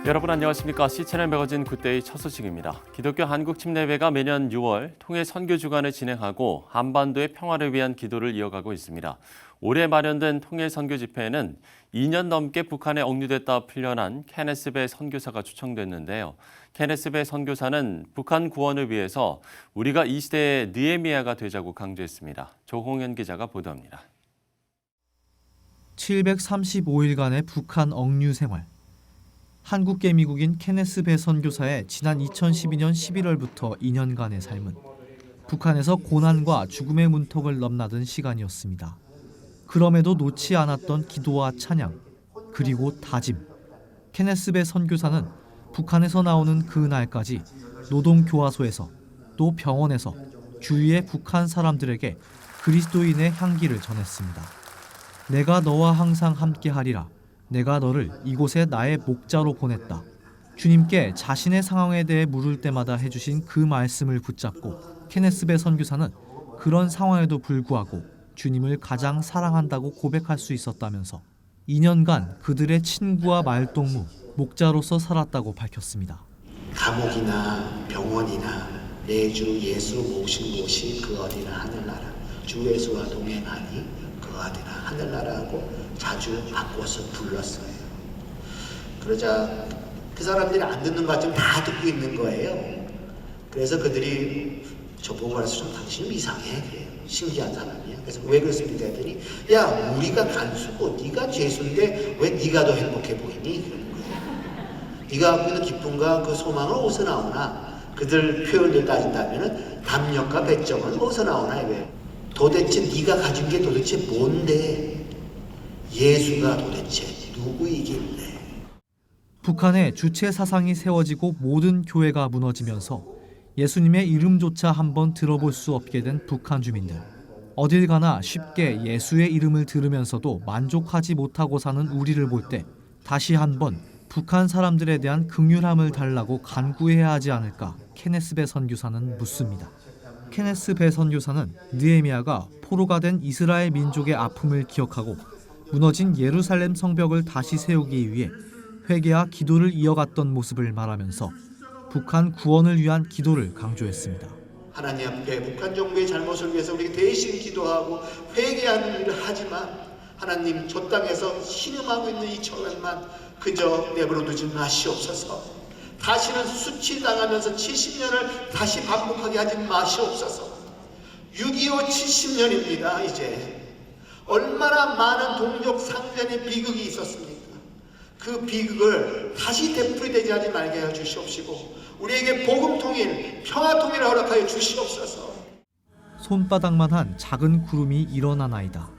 여러분 안녕하십니까? C채널 매거진 굿데이 첫 소식입니다. 기독교 한국침례회가 매년 6월 통일 선교 주간을 진행하고 한반도의 평화를 위한 기도를 이어가고 있습니다. 올해 마련된 통일 선교 집회에는 2년 넘게 북한에 억류됐다 풀려난 케네스 배 선교사가 초청됐는데요. 케네스 배 선교사는 북한 구원을 위해서 우리가 이 시대의 느헤미야가 되자고 강조했습니다. 조홍현 기자가 보도합니다. 735일간의 북한 억류 생활. 한국계 미국인 케네스 배 선교사의 지난 2012년 11월부터 2년간의 삶은 북한에서 고난과 죽음의 문턱을 넘나든 시간이었습니다. 그럼에도 놓지 않았던 기도와 찬양, 그리고 다짐. 케네스 배 선교사는 북한에서 나오는 그 날까지 노동교화소에서 또 병원에서 주위의 북한 사람들에게 그리스도인의 향기를 전했습니다. 내가 너와 항상 함께하리라. 내가 너를 이곳에 나의 목자로 보냈다. 주님께 자신의 상황에 대해 물을 때마다 해주신 그 말씀을 붙잡고 케네스 배 선교사는 그런 상황에도 불구하고 주님을 가장 사랑한다고 고백할 수 있었다면서 2년간 그들의 친구와 말동무, 목자로서 살았다고 밝혔습니다. 감옥이나 병원이나 매주 예수 모신 곳이 그 어디나 하늘나라, 주 예수와 동행하니 그 어디나 하늘나라하고 자주 바꿔서 불렀어요. 그러자 그 사람들이 안 듣는 것 같지만 다 듣고 있는 거예요. 그래서 그들이 저보고 그래서 좀 당신은 이상해. 신기한 사람이야. 그래서 왜 그렇습니까? 했더니 야, 우리가 간수고 네가 죄수인데 왜 네가 더 행복해 보이니? 그러는 거예요. 네가 갖고 있는 기쁨과 그 소망은 어디서 나오나? 그들 표현을 따진다면 담력과 배정은 어디서 나오나? 이거예요. 도대체 네가 가진 게 도대체 뭔데? 예수가 도대체 누구이길래? 북한의 주체 사상이 세워지고 모든 교회가 무너지면서 예수님의 이름조차 한번 들어볼 수 없게 된 북한 주민들. 어딜 가나 쉽게 예수의 이름을 들으면서도 만족하지 못하고 사는 우리를 볼 때 다시 한번 북한 사람들에 대한 긍휼함을 달라고 간구해야 하지 않을까 케네스 배 선교사는 묻습니다. 케네스 배 선교사는 느헤미야가 포로가 된 이스라엘 민족의 아픔을 기억하고 무너진 예루살렘 성벽을 다시 세우기 위해 회개와 기도를 이어갔던 모습을 말하면서 북한 구원을 위한 기도를 강조했습니다. 하나님 앞에 북한 정부의 잘못을 위해서 우리 대신 기도하고 회개하는 일을 하지만 하나님 저 땅에서 신음하고 있는 이 저것만 그저 내버려두지 마시옵소서. 다시는 수치당하면서 70년을 다시 반복하게 하지 마시옵소서. 6.25 70년입니다. 이제 얼마나 많은 동족 상전의 비극이 있었습니까? 그 비극을 다시 되풀이되지 하지 말게 해 주시옵시고 우리에게 복음 통일, 평화 통일을 허락하여 주시옵소서. 손바닥만한 작은 구름이 일어나나이다.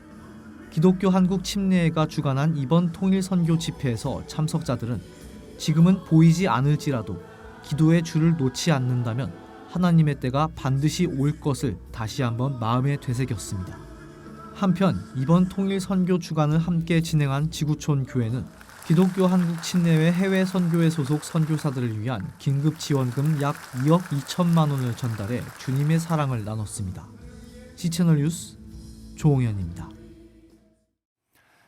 기독교 한국 침례회가 주관한 이번 통일 선교 집회에서 참석자들은 지금은 보이지 않을지라도 기도의 줄을 놓지 않는다면 하나님의 때가 반드시 올 것을 다시 한번 마음에 되새겼습니다. 한편 이번 통일 선교 주간을 함께 진행한 지구촌 교회는 기독교 한국 침례회 해외 선교회 소속 선교사들을 위한 긴급 지원금 약 2억 2천만 원을 전달해 주님의 사랑을 나눴습니다. C채널 뉴스 조홍현입니다.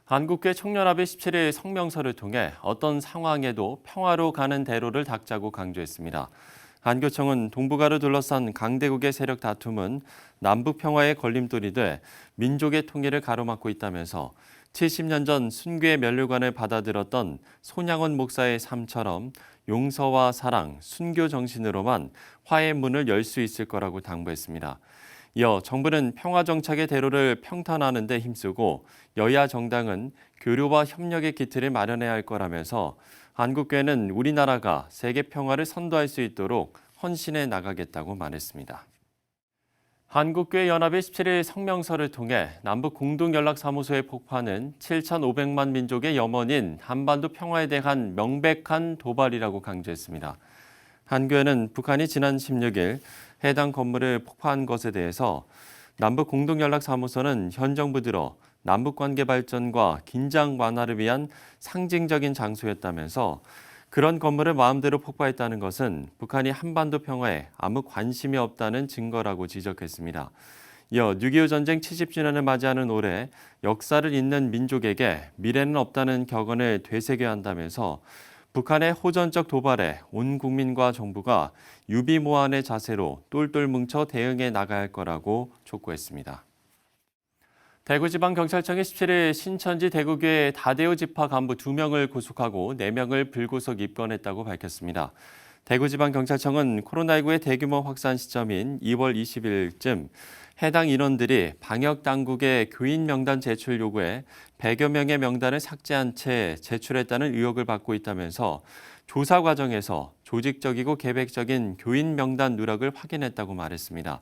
한국교회 총연합이 17일 성명서를 통해 어떤 상황에도 평화로 가는 대로를 닦자고 강조했습니다. 한교총은 동북아를 둘러싼 강대국의 세력 다툼은 남북 평화의 걸림돌이 돼 민족의 통일을 가로막고 있다면서 70년 전 순교의 면류관을 받아들였던 손양원 목사의 삶처럼 용서와 사랑, 순교 정신으로만 화해의 문을 열 수 있을 거라고 당부했습니다. 이어 정부는 평화 정착의 대로를 평탄하는 데 힘쓰고 여야 정당은 교류와 협력의 기틀을 마련해야 할 거라면서 한국교회는 우리나라가 세계 평화를 선도할 수 있도록 헌신해 나가겠다고 말했습니다. 한국교회 연합이 17일 성명서를 통해 남북 공동연락사무소의 폭파는 7,500만 민족의 염원인 한반도 평화에 대한 명백한 도발이라고 강조했습니다. 한교회는 북한이 지난 16일 해당 건물을 폭파한 것에 대해서 남북 공동연락사무소는 현 정부 들어 남북관계 발전과 긴장 완화를 위한 상징적인 장소였다면서 그런 건물을 마음대로 폭파했다는 것은 북한이 한반도 평화에 아무 관심이 없다는 증거라고 지적했습니다. 이어 6.25 전쟁 70주년을 맞이하는 올해 역사를 잇는 민족에게 미래는 없다는 격언을 되새겨야 한다면서 북한의 호전적 도발에 온 국민과 정부가 유비무환의 자세로 똘똘 뭉쳐 대응해 나가야 할 거라고 촉구했습니다. 대구지방경찰청이 17일 신천지 대구교회 다대우 지파 간부 2명을 구속하고 4명을 불구속 입건했다고 밝혔습니다. 대구지방경찰청은 코로나19의 대규모 확산 시점인 2월 20일쯤 해당 인원들이 방역당국의 교인 명단 제출 요구에 100여 명의 명단을 삭제한 채 제출했다는 의혹을 받고 있다면서 조사 과정에서 조직적이고 계획적인 교인 명단 누락을 확인했다고 말했습니다.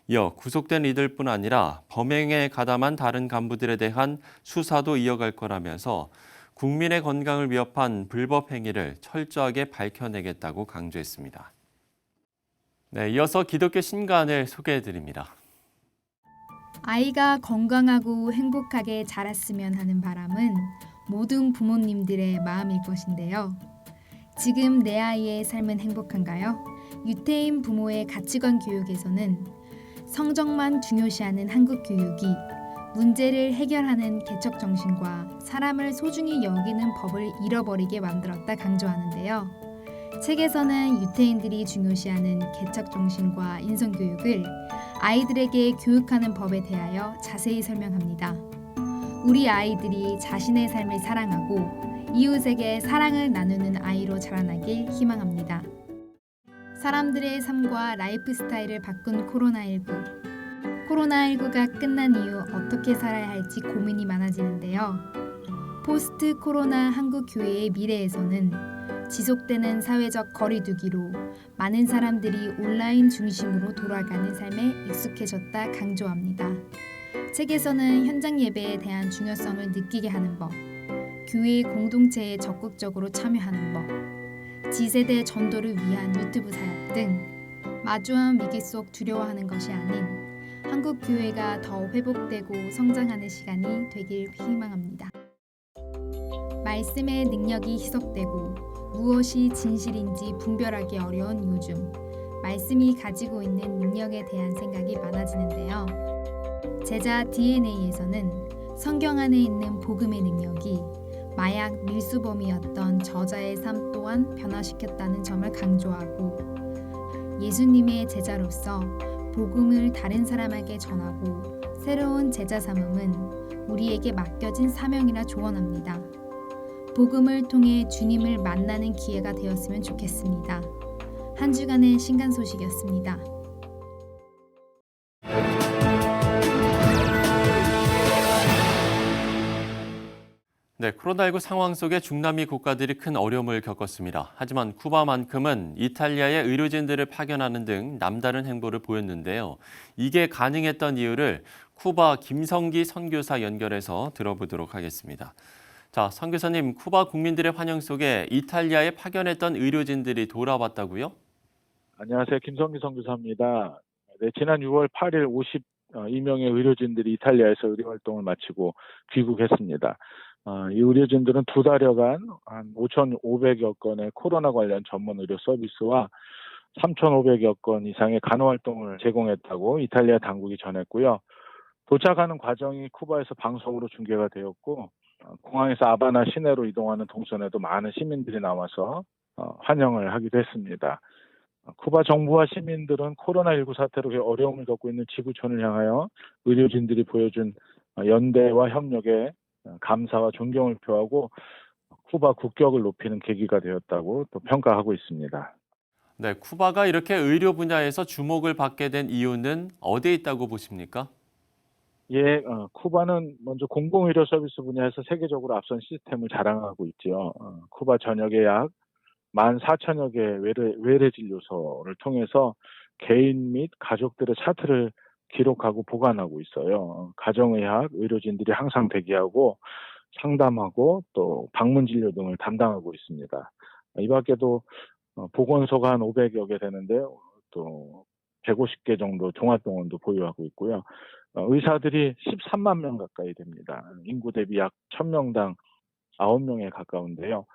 이어 구속된 이들뿐 아니라 범행에 가담한 다른 간부들에 대한 수사도 이어갈 거라면서 국민의 건강을 위협한 불법 행위를 철저하게 밝혀내겠다고 강조했습니다. 네, 이어서 기독교 신간을 소개해드립니다. 아이가 건강하고 행복하게 자랐으면 하는 바람은 모든 부모님들의 마음일 것인데요. 지금 내 아이의 삶은 행복한가요? 유태인 부모의 가치관 교육에서는 성적만 중요시하는 한국 교육이 문제를 해결하는 개척 정신과 사람을 소중히 여기는 법을 잃어버리게 만들었다 강조하는데요. 책에서는 유태인들이 중요시하는 개척 정신과 인성 교육을 아이들에게 교육하는 법에 대하여 자세히 설명합니다. 우리 아이들이 자신의 삶을 사랑하고 이웃에게 사랑을 나누는 아이로 자라나길 희망합니다. 사람들의 삶과 라이프 스타일을 바꾼 코로나19. 코로나19가 끝난 이후 어떻게 살아야 할지 고민이 많아지는데요. 포스트 코로나 한국 교회의 미래에서는 지속되는 사회적 거리두기로 많은 사람들이 온라인 중심으로 돌아가는 삶에 익숙해졌다 강조합니다. 책에서는 현장 예배에 대한 중요성을 느끼게 하는 법, 교회 공동체에 적극적으로 참여하는 법, 지세대 전도를 위한 유튜브 사역 등 마주한 위기 속 두려워하는 것이 아닌 한국 교회가 더 회복되고 성장하는 시간이 되길 희망합니다. 말씀의 능력이 희석되고 무엇이 진실인지 분별하기 어려운 요즘, 말씀이 가지고 있는 능력에 대한 생각이 많아지는데요. 제자 DNA에서는 성경 안에 있는 복음의 능력이 마약 밀수범이었던 저자의 삶 또한 변화시켰다는 점을 강조하고 예수님의 제자로서 복음을 다른 사람에게 전하고 새로운 제자 삼음은 우리에게 맡겨진 사명이라 조언합니다. 복음을 통해 주님을 만나는 기회가 되었으면 좋겠습니다. 한 주간의 신간 소식이었습니다. 네, 코로나19 상황 속에 중남미 국가들이 큰 어려움을 겪었습니다. 하지만 쿠바만큼은 이탈리아에 의료진들을 파견하는 등 남다른 행보를 보였는데요. 이게 가능했던 이유를 쿠바 김성기 선교사 연결해서 들어보도록 하겠습니다. 자, 선교사님, 쿠바 국민들의 환영 속에 이탈리아에 파견했던 의료진들이 돌아왔다고요? 안녕하세요. 김성기 선교사입니다. 네, 지난 6월 8일 52명의 의료진들이 이탈리아에서 의료 활동을 마치고 귀국했습니다. 이 의료진들은 2달여간 한 5,500여 건의 코로나 관련 전문 의료 서비스와 3,500여 건 이상의 간호 활동을 제공했다고 이탈리아 당국이 전했고요. 도착하는 과정이 쿠바에서 방송으로 중계가 되었고 공항에서 아바나 시내로 이동하는 동선에도 많은 시민들이 나와서 환영을 하기도 했습니다. 쿠바 정부와 시민들은 코로나19 사태로 어려움을 겪고 있는 지구촌을 향하여 의료진들이 보여준 연대와 협력에 감사와 존경을 표하고 쿠바 국격을 높이는 계기가 되었다고 또 평가하고 있습니다. 네, 쿠바가 이렇게 의료 분야에서 주목을 받게 된 이유는 어디에 있다고 보십니까? 예, 쿠바는 먼저 공공의료 서비스 분야에서 세계적으로 앞선 시스템을 자랑하고 있죠. 쿠바 전역에 약 14,000여 개의 외래 진료소를 통해서 개인 및 가족들의 차트를 기록하고 보관하고 있어요. 가정의학 의료진들이 항상 대기하고 상담하고 또 방문 진료 등을 담당하고 있습니다. 이 밖에도 보건소가 한 500여 개 되는데요. 또 150개 정도 종합병원도 보유하고 있고요. 의사들이 13만 명 가까이 됩니다. 인구 대비 약 1,000명당 9명에 가까운데요.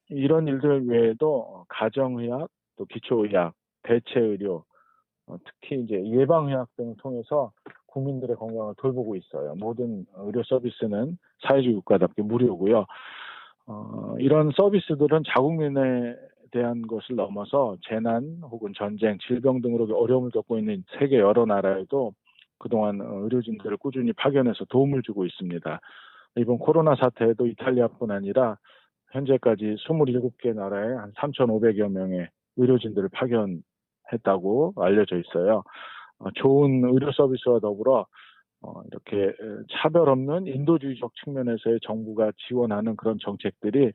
이런 일들 외에도 가정의학, 또 기초의학, 대체의료, 특히 이제 예방의학 등을 통해서 국민들의 건강을 돌보고 있어요. 모든 의료 서비스는 사회주의 국가답게 무료고요. 이런 서비스들은 자국민에 대한 것을 넘어서 재난 혹은 전쟁, 질병 등으로 어려움을 겪고 있는 세계 여러 나라에도 그동안 의료진들을 꾸준히 파견해서 도움을 주고 있습니다. 이번 코로나 사태에도 이탈리아뿐 아니라 현재까지 27개 나라에 한 3,500여 명의 의료진들을 파견했다고 알려져 있어요. 좋은 의료 서비스와 더불어 이렇게 차별 없는 인도주의적 측면에서의 정부가 지원하는 그런 정책들이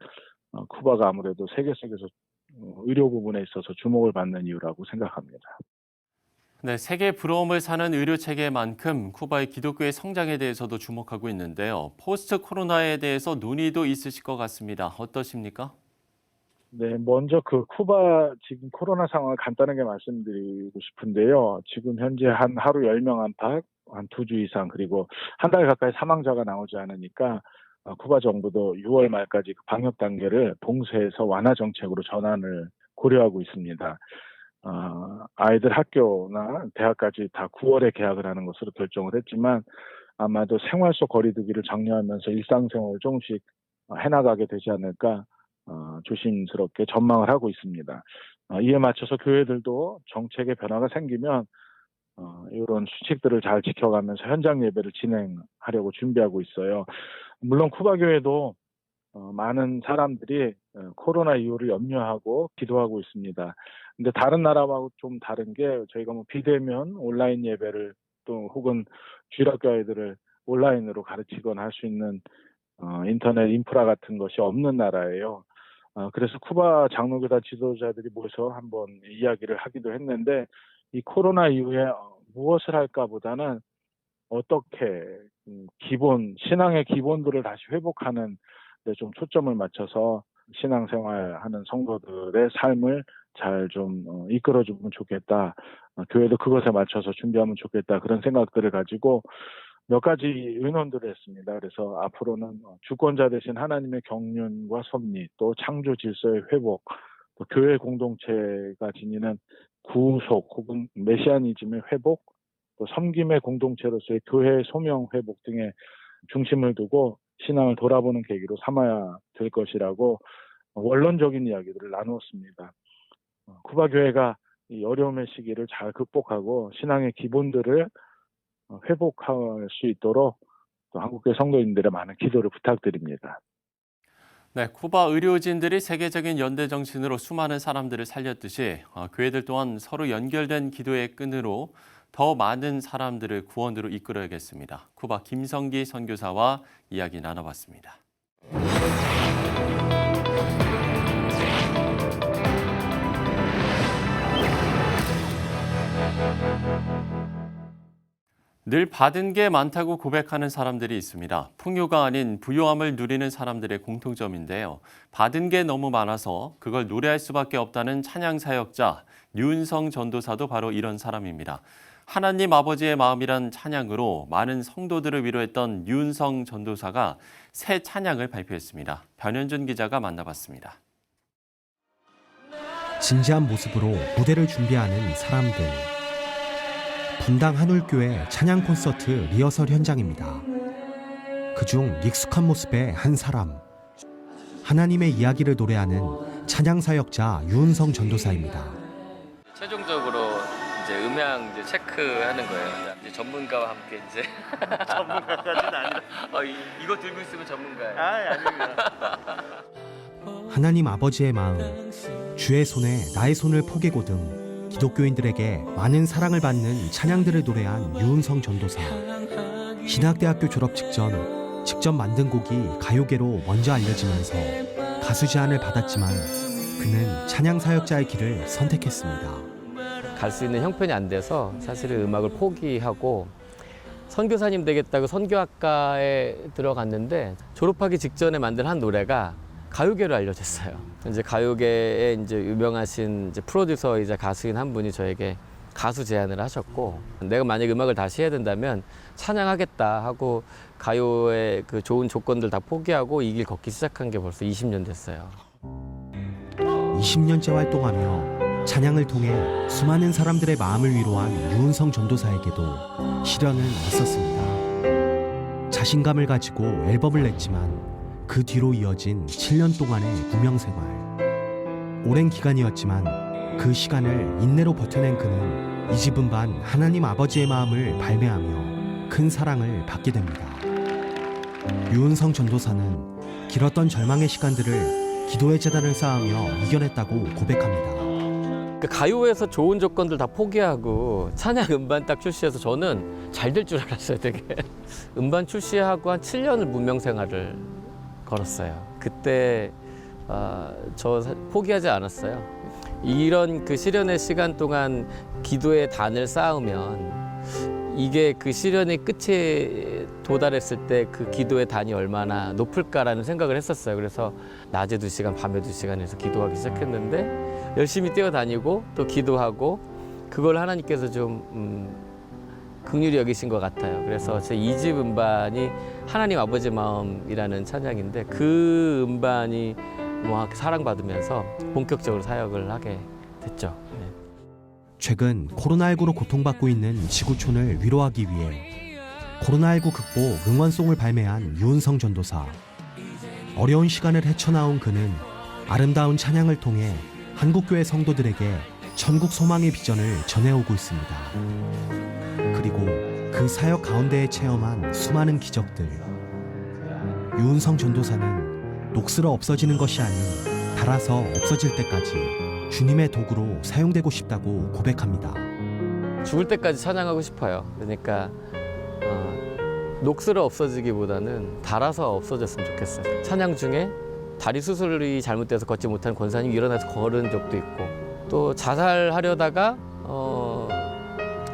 쿠바가 아무래도 세계 속에서 의료 부분에 있어서 주목을 받는 이유라고 생각합니다. 네, 세계 부러움을 사는 의료 체계만큼 쿠바의 기독교의 성장에 대해서도 주목하고 있는데요. 포스트 코로나에 대해서 논의도 있으실 것 같습니다. 어떠십니까? 네, 먼저 쿠바 지금 코로나 상황을 간단하게 말씀드리고 싶은데요. 지금 현재 하루 10명 안팎, 한 2주 이상, 그리고 한 달 가까이 사망자가 나오지 않으니까 쿠바 정부도 6월 말까지 방역 단계를 봉쇄해서 완화 정책으로 전환을 고려하고 있습니다. 아이들 학교나 대학까지 다 9월에 개학을 하는 것으로 결정을 했지만 아마도 생활 속 거리두기를 장려하면서 일상생활을 조금씩 해나가게 되지 않을까 조심스럽게 전망을 하고 있습니다. 이에 맞춰서 교회들도 정책의 변화가 생기면 이런 수칙들을 잘 지켜가면서 현장 예배를 진행하려고 준비하고 있어요. 물론 쿠바 교회도 많은 사람들이 코로나 이후를 염려하고 기도하고 있습니다. 근데 다른 나라하고 좀 다른 게 저희가 비대면 온라인 예배를 또 혹은 주일학교 아이들을 온라인으로 가르치거나 할 수 있는 인터넷 인프라 같은 것이 없는 나라예요. 그래서 쿠바 장로교단 지도자들이 모여서 한번 이야기를 하기도 했는데 이 코로나 이후에 무엇을 할까보다는 어떻게 신앙의 기본들을 다시 회복하는 데 좀 초점을 맞춰서 신앙생활하는 성도들의 삶을 잘 좀 이끌어주면 좋겠다. 교회도 그것에 맞춰서 준비하면 좋겠다. 그런 생각들을 가지고 몇 가지 의논들을 했습니다. 그래서 앞으로는 주권자 되신 하나님의 경륜과 섭리, 또 창조 질서의 회복, 또 교회 공동체가 지니는 구속 혹은 메시아니즘의 회복, 또 섬김의 공동체로서의 교회의 소명 회복 등에 중심을 두고 신앙을 돌아보는 계기로 삼아야 될 것이라고 원론적인 이야기들을 나누었습니다. 쿠바 교회가 이 어려움의 시기를 잘 극복하고 신앙의 기본들을 회복할 수 있도록 또 한국교회 성도님들의 많은 기도를 부탁드립니다. 네, 쿠바 의료진들이 세계적인 연대 정신으로 수많은 사람들을 살렸듯이 교회들 또한 서로 연결된 기도의 끈으로 더 많은 사람들을 구원으로 이끌어야겠습니다. 쿠바 김성기 선교사와 이야기 나눠봤습니다. 늘 받은 게 많다고 고백하는 사람들이 있습니다. 풍요가 아닌 부요함을 누리는 사람들의 공통점인데요. 받은 게 너무 많아서 그걸 노래할 수밖에 없다는 찬양 사역자 윤성 전도사도 바로 이런 사람입니다. 하나님 아버지의 마음이란 찬양으로 많은 성도들을 위로했던 윤성 전도사가 새 찬양을 발표했습니다. 변현준 기자가 만나봤습니다. 진지한 모습으로 무대를 준비하는 사람들. 분당 한울교회 찬양 콘서트 리허설 현장입니다. 그중 익숙한 모습의 한 사람. 하나님의 이야기를 노래하는 찬양 사역자 윤성 전도사입니다. 최종적으로 이제 음향 이제 체크하는 거예요. 이제 전문가와 함께 이제 전문가까지는 아니라. 이거 들고 있으면 전문가예요. 아닙니다. 하나님 아버지의 마음, 주의 손에 나의 손을 포개고 등 기독교인들에게 많은 사랑을 받는 찬양들을 노래한 유은성 전도사. 신학대학교 졸업 직접 만든 곡이 가요계로 먼저 알려지면서 가수 제안을 받았지만 그는 찬양 사역자의 길을 선택했습니다. 갈 수 있는 형편이 안 돼서 사실은 음악을 포기하고 선교사님 되겠다고 선교학과에 들어갔는데 졸업하기 직전에 만든 한 노래가 가요계로 알려졌어요. 이제 가요계에 이제 유명하신 이제 프로듀서이자 가수인 한 분이 저에게 가수 제안을 하셨고, 내가 만약 음악을 다시 해야 된다면 찬양하겠다 하고 가요의 그 좋은 조건들 다 포기하고 이 길 걷기 시작한 게 벌써 20년 됐어요. 20년째 활동하며 찬양을 통해 수많은 사람들의 마음을 위로한 유은성 전도사에게도 시련은 있었습니다. 자신감을 가지고 앨범을 냈지만 그 뒤로 이어진 7년 동안의 무명 생활. 오랜 기간이었지만 그 시간을 인내로 버텨낸 그는 이집은반 하나님 아버지의 마음을 발매하며 큰 사랑을 받게 됩니다. 유은성 전도사는 길었던 절망의 시간들을 기도의 재단을 쌓으며 이겨냈다고 고백합니다. 그 가요에서 좋은 조건들 다 포기하고 찬양 음반 딱 출시해서 저는 잘 될 줄 알았어요, 되게. 음반 출시하고 한 7년을 무명 생활을 걸었어요. 그때 포기하지 않았어요. 이런 그 시련의 시간 동안 기도의 단을 쌓으면 이게 그 시련의 끝에 도달했을 때 그 기도의 단이 얼마나 높을까라는 생각을 했었어요. 그래서 낮에 2시간, 밤에 2시간 해서 기도하기 시작했는데 열심히 뛰어다니고 또 기도하고 그걸 하나님께서 좀 긍휼히 여기신 것 같아요. 그래서 제 2집 음반이 하나님 아버지 마음이라는 찬양인데 그 음반이 뭐 사랑받으면서 본격적으로 사역을 하게 됐죠. 네. 최근 코로나19로 고통받고 있는 지구촌을 위로하기 위해 코로나19 극복 응원송을 발매한 유은성 전도사. 어려운 시간을 헤쳐나온 그는 아름다운 찬양을 통해 한국교회 성도들에게 천국 소망의 비전을 전해오고 있습니다. 그리고 그 사역 가운데에 체험한 수많은 기적들. 유은성 전도사는 녹슬어 없어지는 것이 아닌 닳아서 없어질 때까지 주님의 도구로 사용되고 싶다고 고백합니다. 죽을 때까지 찬양하고 싶어요. 그러니까 녹슬어 없어지기보다는 닳아서 없어졌으면 좋겠어요. 찬양 중에 다리 수술이 잘못돼서 걷지 못한 권사님이 일어나서 걸은 적도 있고 또 자살하려다가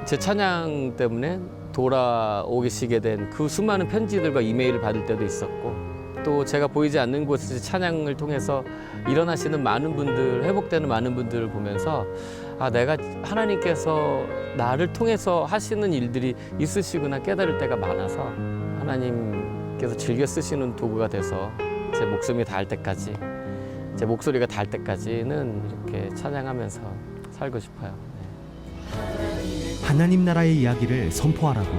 제 찬양 때문에 돌아오시게 된 그 수많은 편지들과 이메일을 받을 때도 있었고 또 제가 보이지 않는 곳에서 찬양을 통해서 일어나시는 많은 분들, 회복되는 많은 분들을 보면서 내가 하나님께서 나를 통해서 하시는 일들이 있으시구나 깨달을 때가 많아서 하나님께서 즐겨 쓰시는 도구가 돼서 제 목숨이 닿을 때까지, 제 목소리가 닿을 때까지는 이렇게 찬양하면서 살고 싶어요. 하나님 나라의 이야기를 선포하라고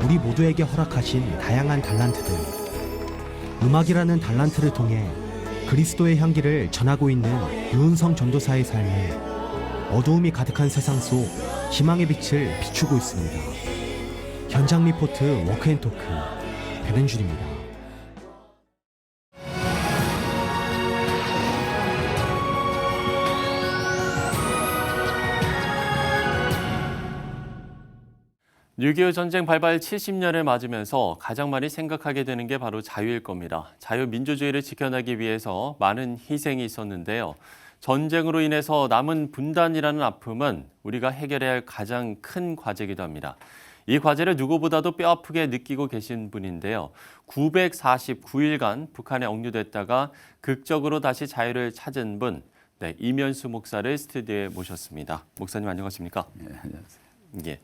우리 모두에게 허락하신 다양한 달란트들. 음악이라는 달란트를 통해 그리스도의 향기를 전하고 있는 유은성 전도사의 삶은 어두움이 가득한 세상 속 희망의 빛을 비추고 있습니다. 현장 리포트 워크앤토크 배ben준입니다. (6.25) 전쟁 발발 70년을 맞으면서 가장 많이 생각하게 되는 게 바로 자유일 겁니다. 자유민주주의를 지켜내기 위해서 많은 희생이 있었는데요. 전쟁으로 인해서 남은 분단이라는 아픔은 우리가 해결해야 할 가장 큰 과제이기도 합니다. 이 과제를 누구보다도 뼈아프게 느끼고 계신 분인데요. 949일간 북한에 억류됐다가 극적으로 다시 자유를 찾은 분, 이면수 목사를 스튜디오에 모셨습니다. 목사님 안녕하십니까? 네, 안녕하세요. 예.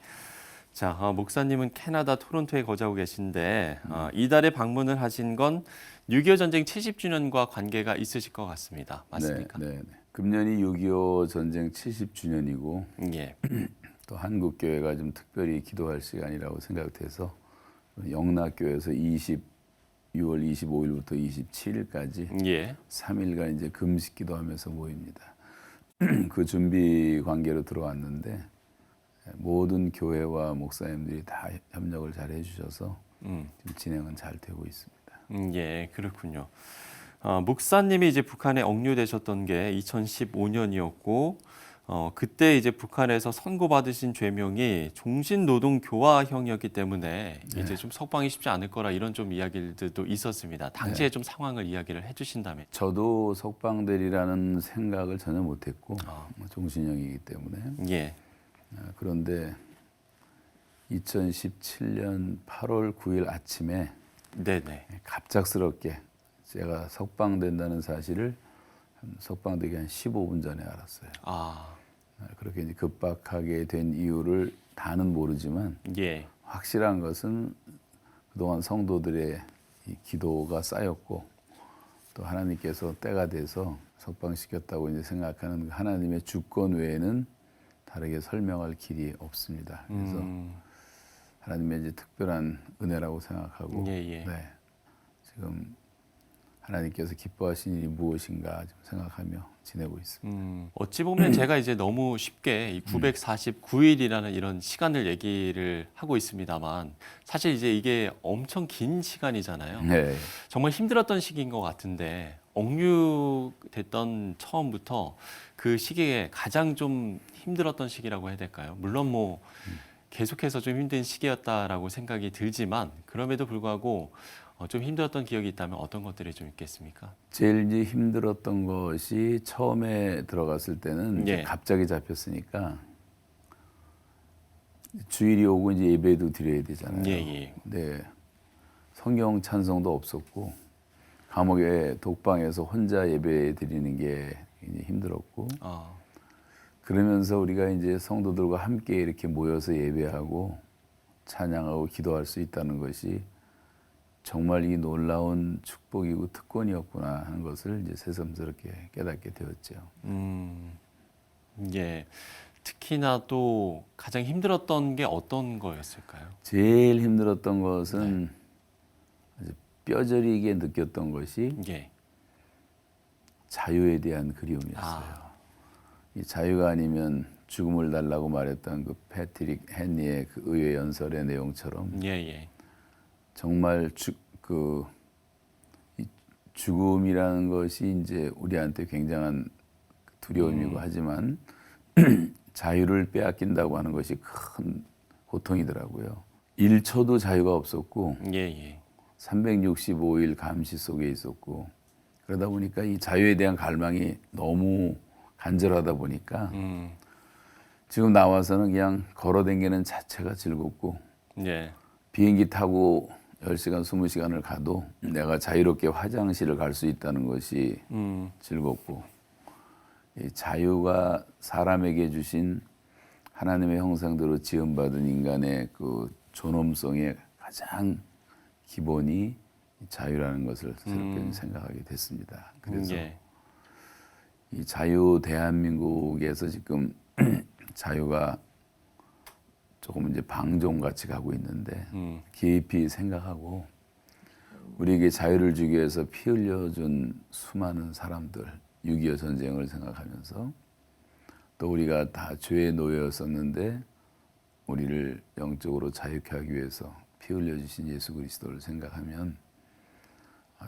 자, 목사님은 캐나다 토론토에 거주하고 계신데 이달에 방문을 하신 건 6.25 전쟁 70주년과 관계가 있으실 것 같습니다. 맞습니까? 네. 금년이 6.25 전쟁 70주년이고 예. 또 한국교회가 좀 특별히 기도할 시간이라고 생각돼서 영락교회에서 6월 25일부터 27일까지 예. 3일간 이제 금식 기도하면서 모입니다. 그 준비 관계로 들어왔는데 모든 교회와 목사님들이 다 협력을 잘 해주셔서 지금 진행은 잘 되고 있습니다. 예, 그렇군요. 목사님이 이제 북한에 억류되셨던 게 2015년이었고, 그때 이제 북한에서 선고받으신 죄명이 종신노동교화형이었기 때문에 이제 좀 석방이 쉽지 않을 거라 이런 좀 이야기들도 있었습니다. 당시에 좀 상황을 이야기를 해주신다면. 저도 석방되리라는 생각을 전혀 못했고 종신형이기 때문에. 예. 그런데 2017년 8월 9일 아침에 네네. 갑작스럽게 제가 석방된다는 사실을 석방되기 한 15분 전에 알았어요. 그렇게 이제 급박하게 된 이유를 다는 모르지만 예. 확실한 것은 그동안 성도들의 이 기도가 쌓였고 또 하나님께서 때가 돼서 석방시켰다고 이제 생각하는 하나님의 주권 외에는 다르게 설명할 길이 없습니다. 그래서 하나님의 이제 특별한 은혜라고 생각하고 예. 네, 지금 하나님께서 기뻐하신 일이 무엇인가 좀 생각하며 지내고 있습니다. 어찌 보면 제가 이제 너무 쉽게 이 949일이라는 이런 시간을 얘기를 하고 있습니다만 사실 이제 이게 엄청 긴 시간이잖아요. 네. 정말 힘들었던 시기인 것 같은데 억류됐던 처음부터 그 시기에 가장 좀 힘들었던 시기라고 해야 될까요? 물론 뭐 계속해서 좀 힘든 시기였다라고 생각이 들지만 그럼에도 불구하고 좀 힘들었던 기억이 있다면 어떤 것들이 좀 있겠습니까? 제일 이제 힘들었던 것이 처음에 들어갔을 때는 이제 예. 갑자기 잡혔으니까 주일이 오고 이제 예배도 드려야 되잖아요. 예. 네. 성경 찬송도 없었고 감옥에 독방에서 혼자 예배 드리는 게 굉장히 힘들었고 그러면서 우리가 이제 성도들과 함께 이렇게 모여서 예배하고 찬양하고 기도할 수 있다는 것이 정말 이 놀라운 축복이고 특권이었구나 하는 것을 이제 새삼스럽게 깨닫게 되었죠. 예. 특히나 또 가장 힘들었던 게 어떤 거였을까요? 제일 힘들었던 것은 아주 뼈저리게 느꼈던 것이 예. 자유에 대한 그리움이었어요. 이 자유가 아니면 죽음을 달라고 말했던 그 패트릭 헨리의 그 의회 연설의 내용처럼 예. 정말 이 죽음이라는 것이 이제 우리한테 굉장한 두려움이고 하지만 자유를 빼앗긴다고 하는 것이 큰 고통이더라고요. 1초도 자유가 없었고 예. 365일 감시 속에 있었고 그러다 보니까 이 자유에 대한 갈망이 너무 간절하다 보니까 지금 나와서는 그냥 걸어다니는 자체가 즐겁고 예. 비행기 타고 10시간, 20시간을 가도 내가 자유롭게 화장실을 갈 수 있다는 것이 즐겁고 이 자유가 사람에게 주신 하나님의 형상대로 지음받은 인간의 그 존엄성의 가장 기본이 자유라는 것을 새롭게 생각하게 됐습니다. 그래서 이 자유 대한민국에서 지금 자유가 조금 이제 방종같이 가고 있는데 깊이 생각하고 우리에게 자유를 주기 위해서 피 흘려준 수많은 사람들 6.25 전쟁을 생각하면서 또 우리가 다 죄의 노예였었는데 우리를 영적으로 자유케 하기 위해서 피 흘려주신 예수 그리스도를 생각하면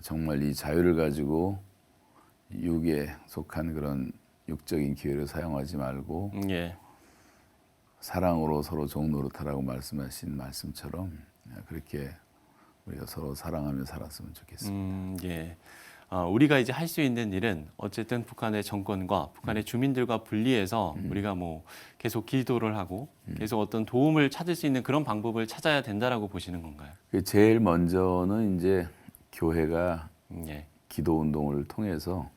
정말 이 자유를 가지고 육에 속한 그런 육적인 기회를 사용하지 말고 사랑으로 서로 종노릇하라고 말씀하신 말씀처럼 그렇게 우리가 서로 사랑하며 살았으면 좋겠습니다. 예. 우리가 이제 할 수 있는 일은 어쨌든 북한의 정권과 북한의 주민들과 분리해서 우리가 뭐 계속 기도를 하고 계속 어떤 도움을 찾을 수 있는 그런 방법을 찾아야 된다라고 보시는 건가요? 제일 먼저는 이제 교회가 기도 운동을 통해서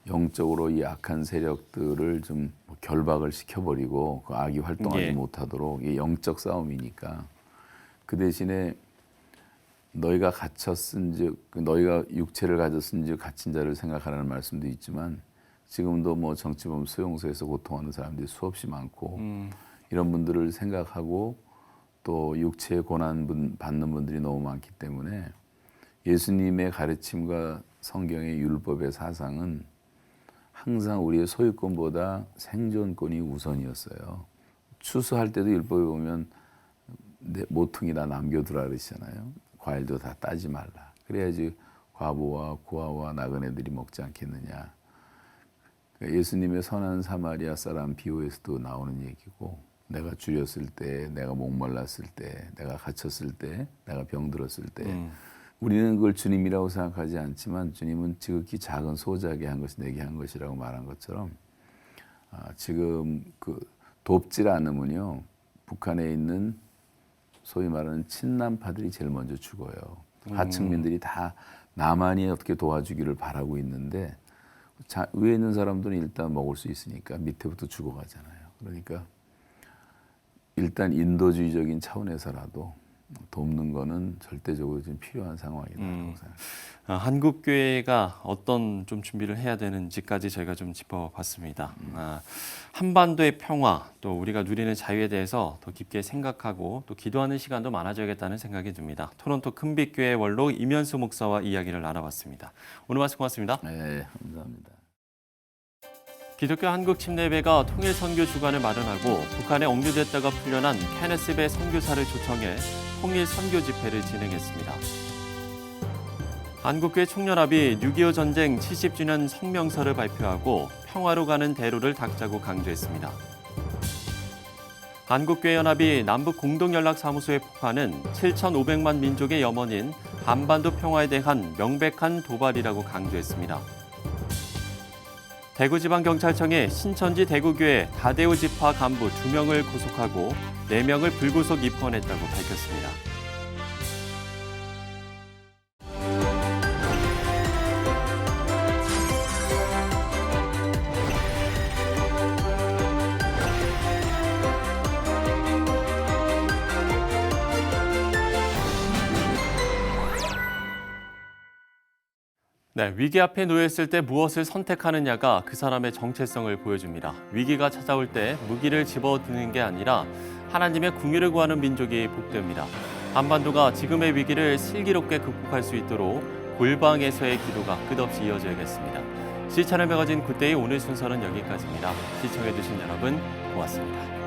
영적으로 이 악한 세력들을 좀 결박을 시켜버리고 그 악이 활동하지 못하도록 이게 영적 싸움이니까 그 대신에 너희가 갇혔은즉 너희가 육체를 가졌은즉 갇힌 자를 생각하라는 말씀도 있지만 지금도 뭐 정치범 수용소에서 고통하는 사람들이 수없이 많고 이런 분들을 생각하고 또 육체의 고난 받는 분들이 너무 많기 때문에 예수님의 가르침과 성경의 율법의 사상은 항상 우리의 소유권보다 생존권이 우선이었어요. 추수할 때도 율법에 보면 모퉁이 다 남겨두라 그러시잖아요. 과일도 다 따지 말라. 그래야지 과부와 고아와 나그네들이 먹지 않겠느냐. 예수님의 선한 사마리아 사람 비유에서도 나오는 얘기고 내가 줄였을 때, 내가 목말랐을 때, 내가 갇혔을 때, 내가 병들었을 때 우리는 그걸 주님이라고 생각하지 않지만 주님은 지극히 작은 소자에게 한 것이 내게 한 것이라고 말한 것처럼 지금 그 돕질 않으면요 북한에 있는 소위 말하는 친남파들이 제일 먼저 죽어요. 하층민들이 다 남한이 어떻게 도와주기를 바라고 있는데 위에 있는 사람들은 일단 먹을 수 있으니까 밑에부터 죽어가잖아요. 그러니까 일단 인도주의적인 차원에서라도 돕는 거는 절대적으로 지금 필요한 상황이라고 생각합니다. 한국교회가 어떤 좀 준비를 해야 되는지까지 저희가 좀 짚어봤습니다. 한반도의 평화, 또 우리가 누리는 자유에 대해서 더 깊게 생각하고 또 기도하는 시간도 많아져야겠다는 생각이 듭니다. 토론토 큰빛교회 원로 이면수 목사와 이야기를 나눠봤습니다. 오늘 말씀 고맙습니다. 네, 감사합니다. 기독교 한국 침례회가 통일 선교 주간을 마련하고 북한에 억류됐다가 풀려난 케네스 배 선교사를 초청해 통일 선교 집회를 진행했습니다. 한국교회 총연합이 6.25 전쟁 70주년 성명서를 발표하고 평화로 가는 대로를 닦자고 강조했습니다. 한국교회 연합이 남북 공동연락사무소에 포함하는 7,500만 민족의 염원인 한반도 평화에 대한 명백한 도발이라고 강조했습니다. 대구지방경찰청이 신천지 대구교회 다대우 지파 간부 2명을 구속하고 4명을 불구속 입건했다고 밝혔습니다. 네, 위기 앞에 놓였을 때 무엇을 선택하느냐가 그 사람의 정체성을 보여줍니다. 위기가 찾아올 때 무기를 집어드는 게 아니라 하나님의 궁유를 구하는 민족이 복됩니다. 한반도가 지금의 위기를 슬기롭게 극복할 수 있도록 골방에서의 기도가 끝없이 이어져야겠습니다. 시차를 매거진 굿데이 오늘 순서는 여기까지입니다. 시청해주신 여러분 고맙습니다.